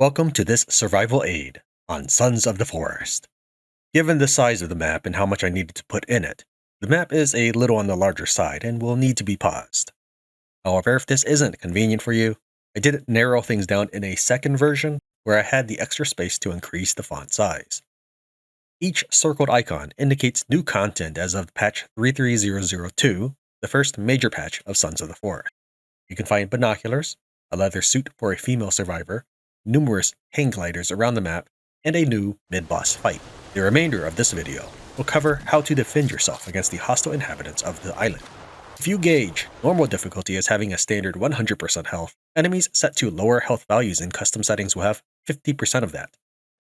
Welcome to this survival aid on Sons of the Forest. Given the size of the map and how much I needed to put in it, the map is a little on the larger side and will need to be paused. However, if this isn't convenient for you, I did narrow things down in a second version where I had the extra space to increase the font size. Each circled icon indicates new content as of patch 33002, the first major patch of Sons of the Forest. You can find binoculars, a leather suit for a female survivor, numerous hang gliders around the map, and a new mid-boss fight. The remainder of this video will cover how to defend yourself against the hostile inhabitants of the island. If you gauge normal difficulty as having a standard 100% health, enemies set to lower health values in custom settings will have 50% of that.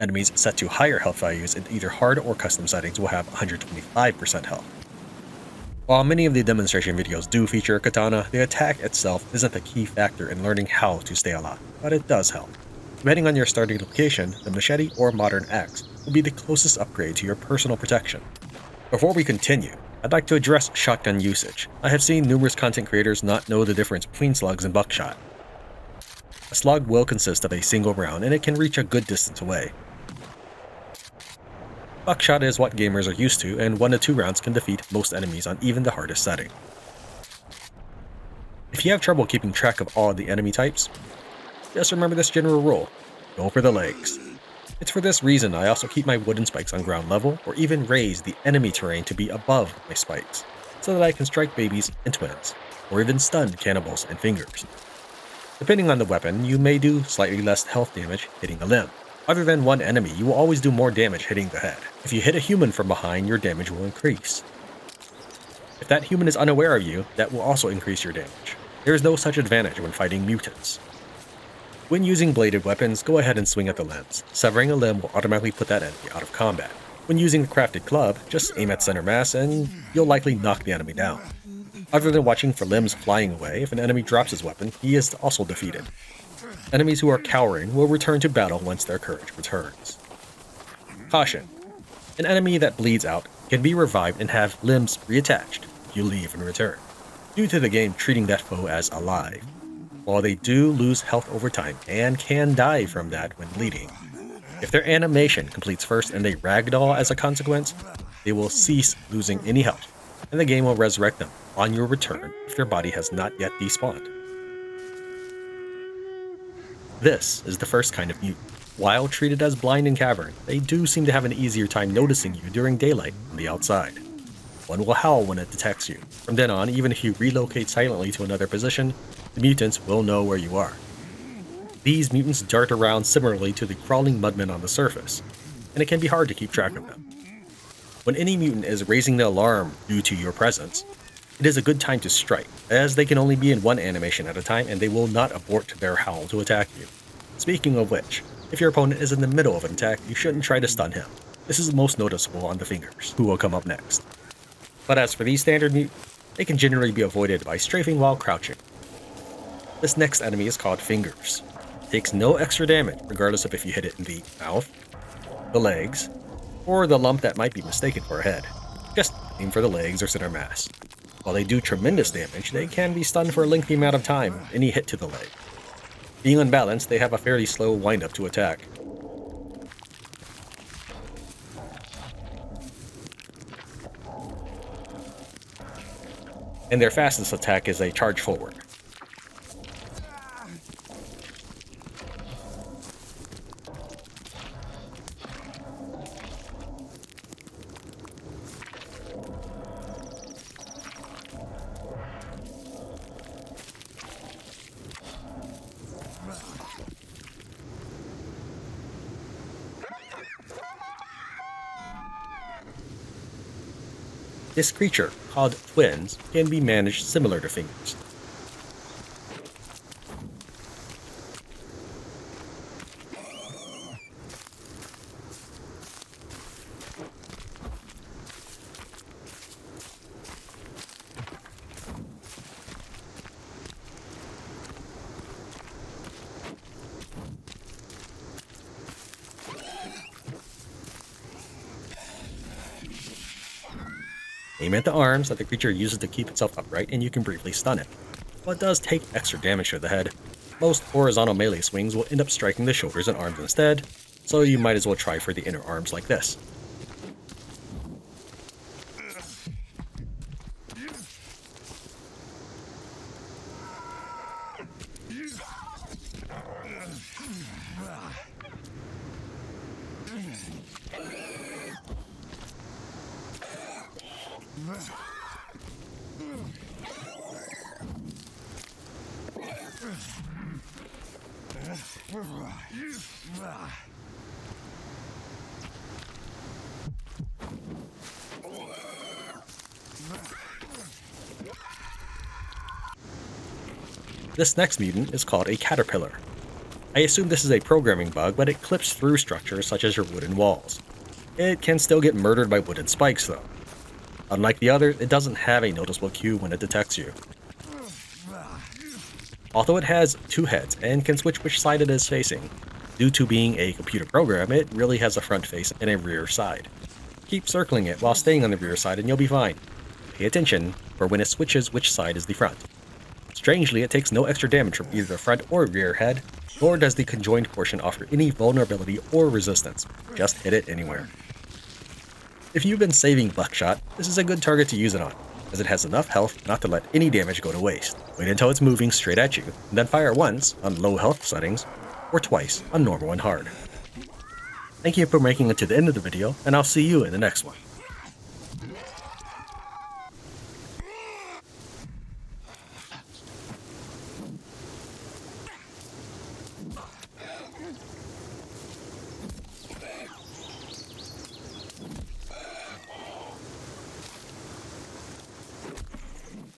Enemies set to higher health values in either hard or custom settings will have 125% health. While many of the demonstration videos do feature a katana, the attack itself isn't the key factor in learning how to stay alive, but it does help. Depending on your starting location, the machete or modern axe will be the closest upgrade to your personal protection. Before we continue, I'd like to address shotgun usage. I have seen numerous content creators not know the difference between slugs and buckshot. A slug will consist of a single round and it can reach a good distance away. Buckshot is what gamers are used to, and 1 to 2 rounds can defeat most enemies on even the hardest setting. If you have trouble keeping track of all the enemy types, just remember this general rule: go for the legs. It's for this reason I also keep my wooden spikes on ground level, or even raise the enemy terrain to be above my spikes, so that I can strike babies and twins, or even stun cannibals and fingers. Depending on the weapon, you may do slightly less health damage hitting a limb. Other than one enemy, you will always do more damage hitting the head. If you hit a human from behind, your damage will increase. If that human is unaware of you, that will also increase your damage. There is no such advantage when fighting mutants. When using bladed weapons, go ahead and swing at the limbs. Severing a limb will automatically put that enemy out of combat. When using the crafted club, just aim at center mass and you'll likely knock the enemy down. Other than watching for limbs flying away, if an enemy drops his weapon, he is also defeated. Enemies who are cowering will return to battle once their courage returns. Caution: an enemy that bleeds out can be revived and have limbs reattached if you leave and return, due to the game treating that foe as alive. While they do lose health over time and can die from that when bleeding, if their animation completes first and they ragdoll as a consequence, they will cease losing any health, and the game will resurrect them on your return if their body has not yet despawned. This is the first kind of mutant. While treated as blind in cavern, they do seem to have an easier time noticing you during daylight on the outside. One will howl when it detects you. From then on, even if you relocate silently to another position, the mutants will know where you are. These mutants dart around similarly to the crawling mudmen on the surface, and it can be hard to keep track of them. When any mutant is raising the alarm due to your presence, it is a good time to strike, as they can only be in one animation at a time and they will not abort their howl to attack you. Speaking of which, if your opponent is in the middle of an attack, you shouldn't try to stun him. This is most noticeable on the fingers, who will come up next. But as for these standard mutants, they can generally be avoided by strafing while crouching. This next enemy is called Fingers. It takes no extra damage, regardless of if you hit it in the mouth, the legs, or the lump that might be mistaken for a head. Just aim for the legs or center mass. While they do tremendous damage, they can be stunned for a lengthy amount of time with any hit to the leg. Being unbalanced, they have a fairly slow wind-up to attack. And their fastest attack is a charge forward. This creature, called Twins, can be managed similar to Fingers. Aim at the arms that the creature uses to keep itself upright and you can briefly stun it. While it does take extra damage to the head, Most horizontal melee swings will end up striking the shoulders and arms instead, so you might as well try for the inner arms like this. This next mutant is called a caterpillar. I assume this is a programming bug, but it clips through structures such as your wooden walls. It can still get murdered by wooden spikes though. Unlike the others, it doesn't have a noticeable cue when it detects you. Although it has two heads and can switch which side it is facing, due to being a computer program, it really has a front face and a rear side. Keep circling it while staying on the rear side and you'll be fine. Pay attention for when it switches which side is the front. Strangely, it takes no extra damage from either the front or rear head, nor does the conjoined portion offer any vulnerability or resistance. Just hit it anywhere. If you've been saving buckshot, this is a good target to use it on, as it has enough health not to let any damage go to waste. Wait until it's moving straight at you, and then fire once on low health settings, or twice on normal and hard. Thank you for making it to the end of the video, and I'll see you in the next one.